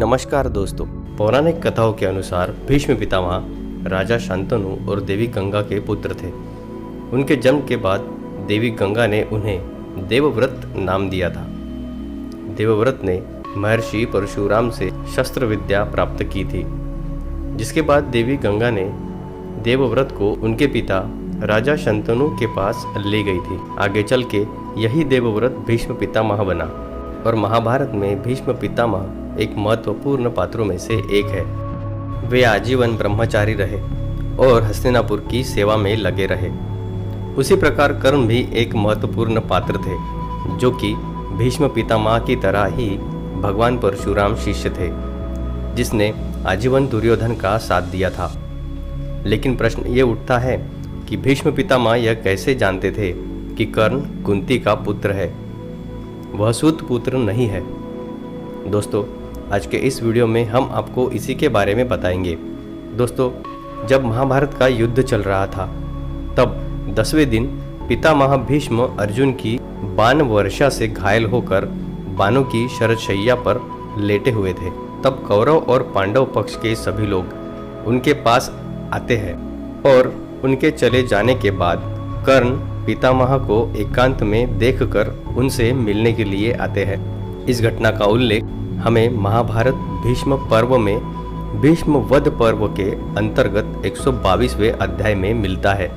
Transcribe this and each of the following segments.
नमस्कार दोस्तों, पौराणिक कथाओं के अनुसार भीष्म पितामह राजा शांतनु और देवी गंगा के पुत्र थे। उनके जन्म के बाद देवी गंगा ने उन्हें देवव्रत नाम दिया था। देवव्रत ने महर्षि परशुराम से शस्त्र विद्या प्राप्त की थी, जिसके बाद देवी गंगा ने देवव्रत को उनके पिता राजा शांतनु के पास ले गई थी। आगे चल के यही देवव्रत भीष्म पितामह बना और महाभारत में भीष्म पितामह एक महत्वपूर्ण पात्रों में से एक है। वे आजीवन ब्रह्मचारी रहे और हस्तिनापुर की सेवा में लगे रहे। उसी प्रकार कर्ण भी एक महत्वपूर्ण पात्र थे, जो कि भीष्म पितामह की तरह ही भगवान परशुराम शिष्य थे, जिसने आजीवन दुर्योधन का साथ दिया था। लेकिन प्रश्न ये उठता है कि भीष्म पितामह यह कैसे जानते थे कि कर्ण कुंती का पुत्र है, वह सूत पुत्र नहीं है। दोस्तों, आज के इस वीडियो में हम आपको इसी के बारे में बताएंगे। दोस्तों, जब महाभारत का युद्ध चल रहा था, तब 10वें दिन पितामह भीष्म अर्जुन की बाण वर्षा से घायल होकर बाणों की शरशैया पर लेटे हुए थे। तब कौरव और पांडव पक्ष के सभी लोग उनके पास आते हैं और उनके चले जाने के बाद कर्ण पितामह को एकांत में देखकर उनसे मिलने के लिए आते हैं। इस घटना का उल्लेख हमें महाभारत भीष्म पर्व में भीष्म वध पर्व के अंतर्गत 122वें अध्याय में मिलता है।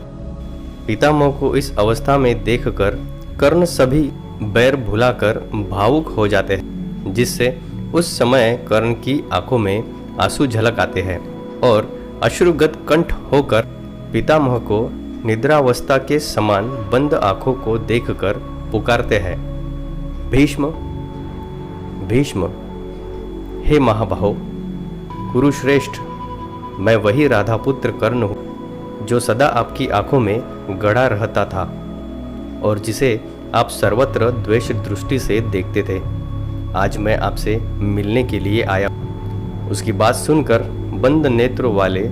पितामह को इस अवस्था में देखकर कर्ण सभी बैर भुलाकर भावुक हो जाते हैं, जिससे उस समय कर्ण की आंखों में आंसू झलक आते हैं और अश्रुगत कंठ होकर पितामह को निद्रावस्था के समान बंद आंखों को देखकर पुकारते हैं, भीष्म भीष्म, हे महाबाहो, कुरुश्रेष्ठ, मैं वही राधापुत्र कर्ण हूँ जो सदा आपकी आंखों में गड़ा रहता था और जिसे आप सर्वत्र द्वेष दृष्टि से देखते थे। आज मैं आपसे मिलने के लिए आया। उसकी बात सुनकर बंद नेत्रों वाले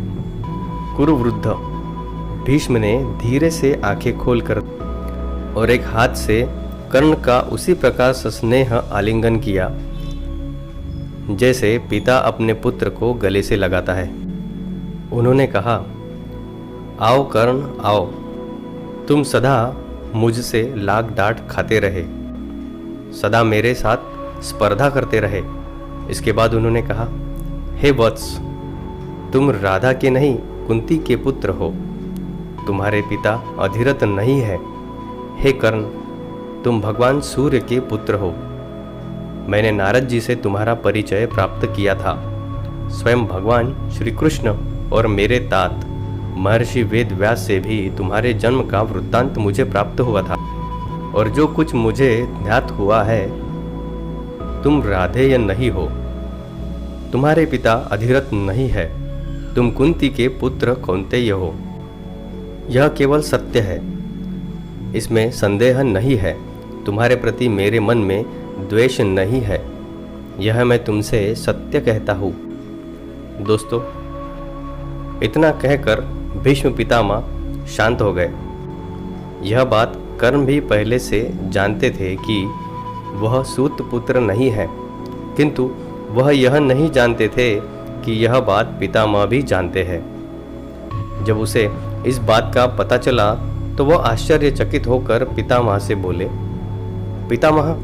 कुरुवृद्ध भीष्म ने धीरे से आंखें खोलकर और एक हाथ से कर्ण का उसी प्रकार सस्नेह आलिंगन किया जैसे पिता अपने पुत्र को गले से लगाता है। उन्होंने कहा, आओ कर्ण आओ, तुम सदा मुझसे लाग डांट खाते रहे, सदा मेरे साथ स्पर्धा करते रहे। इसके बाद उन्होंने कहा, हे वत्स, तुम राधा के नहीं कुंती के पुत्र हो, तुम्हारे पिता अधिरथ नहीं है। हे कर्ण, तुम भगवान सूर्य के पुत्र हो। मैंने नारद जी से तुम्हारा परिचय प्राप्त किया था। स्वयं भगवान श्री कृष्ण और मेरे तात महर्षि वेद व्यास से भी तुम्हारे जन्म का वृत्तांत मुझे प्राप्त हुआ था, और जो कुछ मुझे ज्ञात हुआ है, तुम राधेय नहीं हो, तुम्हारे पिता अधिरथ नहीं है, तुम कुंती के पुत्र कौन्तेय हो। यह केवल सत्य है, इसमें संदेह नहीं है। तुम्हारे प्रति मेरे मन में द्वेष नहीं है, यह मैं तुमसे सत्य कहता हूँ। दोस्तों, इतना कहकर भीष्म पितामह शांत हो गए। यह बात कर्ण भी पहले से जानते थे कि वह सूत पुत्र नहीं है, किंतु वह यह नहीं जानते थे कि यह बात पितामह भी जानते हैं। जब उसे इस बात का पता चला तो वह आश्चर्यचकित होकर पितामह से बोले, पितामह,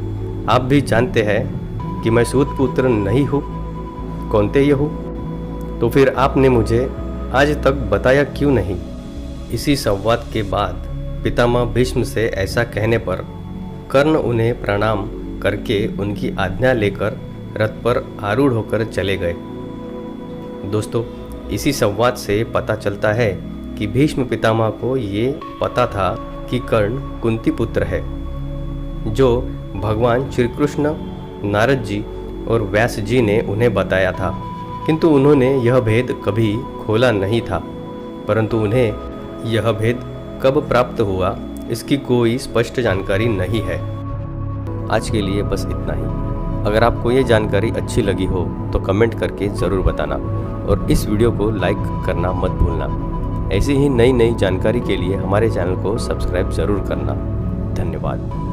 आप भी जानते हैं कि मैं सूत पुत्र नहीं हूँ, कौन्तेय हूँ, तो फिर आपने मुझे आज तक बताया क्यों नहीं? इसी संवाद के बाद पितामह भीष्म से ऐसा कहने पर कर्ण उन्हें प्रणाम करके उनकी आज्ञा लेकर रथ पर आरूढ़ होकर चले गए। दोस्तों, इसी संवाद से पता चलता है कि भीष्म पितामह को ये पता था कि कर्ण कुंती पुत्र है, जो भगवान श्री कृष्ण, नारद जी और व्यास जी ने उन्हें बताया था, किंतु उन्होंने यह भेद कभी खोला नहीं था। परंतु उन्हें यह भेद कब प्राप्त हुआ, इसकी कोई स्पष्ट जानकारी नहीं है। आज के लिए बस इतना ही। अगर आपको ये जानकारी अच्छी लगी हो तो कमेंट करके ज़रूर बताना और इस वीडियो को लाइक करना मत भूलना। ऐसी ही नई नई जानकारी के लिए हमारे चैनल को सब्सक्राइब ज़रूर करना। धन्यवाद।